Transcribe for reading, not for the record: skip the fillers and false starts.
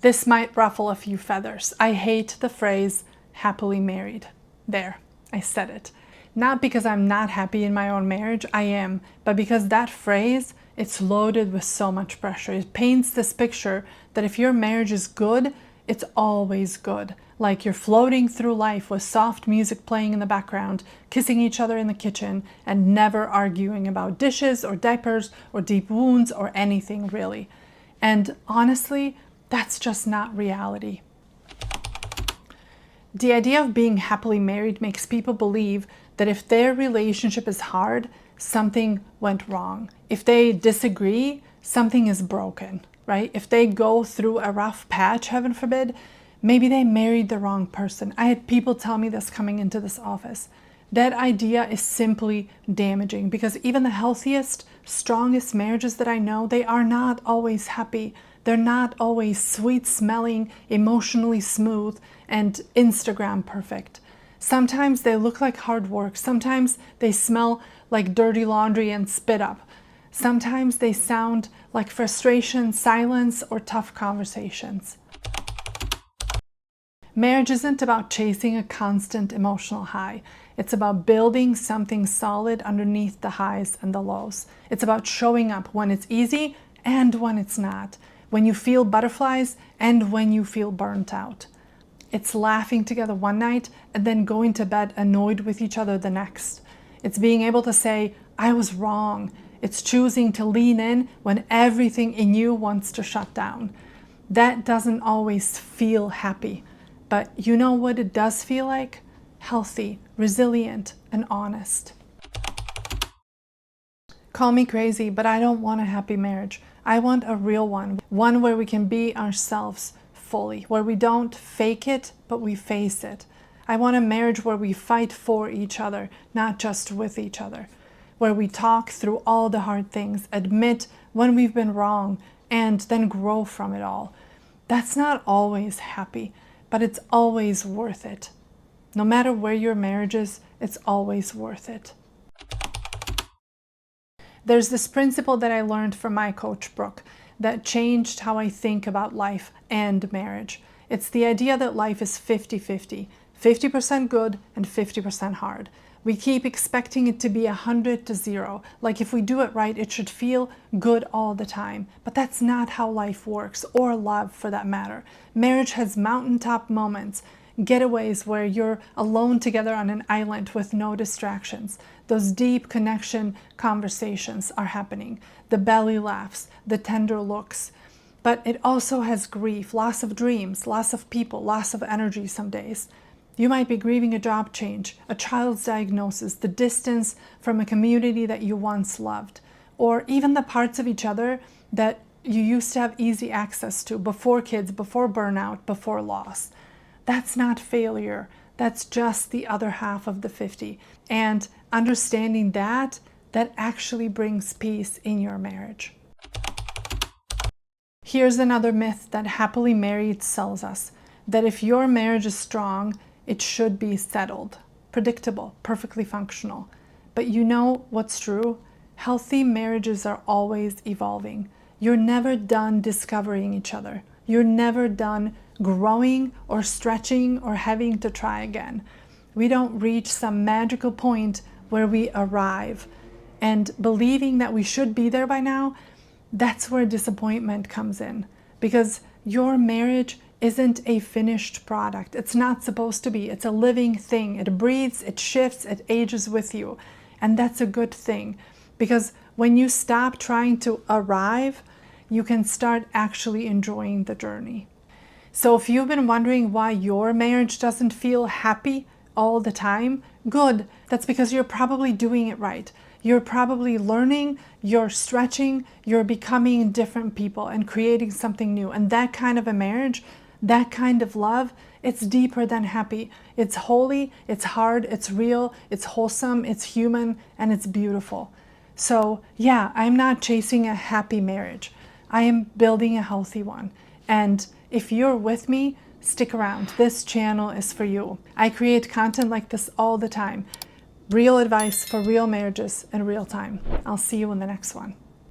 This might ruffle a few feathers. I hate the phrase happily married. There, I said it. Not because I'm not happy in my own marriage, I am, but because that phrase, it's loaded with so much pressure. It paints this picture that if your marriage is good, it's always good. Like you're floating through life with soft music playing in the background, kissing each other in the kitchen, and never arguing about dishes or diapers or deep wounds or anything really. And honestly, that's just not reality. The idea of being happily married makes people believe that if their relationship is hard, something went wrong. If they disagree, something is broken, right? If they go through a rough patch, heaven forbid, maybe they married the wrong person. I had people tell me this coming into this office. That idea is simply damaging because even the healthiest, strongest marriages that I know, they are not always happy. They're not always sweet smelling, emotionally smooth, and Instagram perfect. Sometimes they look like hard work. Sometimes they smell like dirty laundry and spit up. Sometimes they sound like frustration, silence, or tough conversations. Marriage isn't about chasing a constant emotional high. It's about building something solid underneath the highs and the lows. It's about showing up when it's easy and when it's not, when you feel butterflies and when you feel burnt out. It's laughing together one night and then going to bed annoyed with each other the next. It's being able to say, I was wrong. It's choosing to lean in when everything in you wants to shut down. That doesn't always feel happy, but you know what it does feel like? Healthy, resilient, and honest. Call me crazy, but I don't want a happy marriage. I want a real one where we can be ourselves fully, where we don't fake it, but we face it. I want a marriage where we fight for each other, not just with each other, where we talk through all the hard things, admit when we've been wrong, and then grow from it all. That's not always happy, but it's always worth it. No matter where your marriage is, it's always worth it. There's this principle that I learned from my coach, Brooke, that changed how I think about life and marriage. It's the idea that life is 50-50, 50% good and 50% hard. We keep expecting it to be 100-0. Like if we do it right, it should feel good all the time. But that's not how life works, or love for that matter. Marriage has mountaintop moments, getaways where you're alone together on an island with no distractions. Those deep connection conversations are happening. The belly laughs, the tender looks. But it also has grief, loss of dreams, loss of people, loss of energy some days. You might be grieving a job change, a child's diagnosis, the distance from a community that you once loved, or even the parts of each other that you used to have easy access to before kids, before burnout, before loss. That's not failure. That's just the other half of the 50. And understanding that actually brings peace in your marriage. Here's another myth that happily married sells us, that if your marriage is strong, it should be settled, predictable, perfectly functional. But you know what's true? Healthy marriages are always evolving. You're never done discovering each other. You're never done growing or stretching or having to try again. We don't reach some magical point where we arrive. And believing that we should be there by now, that's where disappointment comes in. Because your marriage isn't a finished product. It's not supposed to be. It's a living thing. It breathes, it shifts, it ages with you. And that's a good thing. Because when you stop trying to arrive, you can start actually enjoying the journey. So if you've been wondering why your marriage doesn't feel happy all the time, good. That's because you're probably doing it right. You're probably learning, you're stretching, you're becoming different people and creating something new. And that kind of a marriage, that kind of love, it's deeper than happy. It's holy, it's hard, it's real, it's wholesome, it's human, and it's beautiful. So yeah, I'm not chasing a happy marriage. I am building a healthy one. And if you're with me, stick around. This channel is for you. I create content like this all the time. Real advice for real marriages in real time. I'll see you in the next one.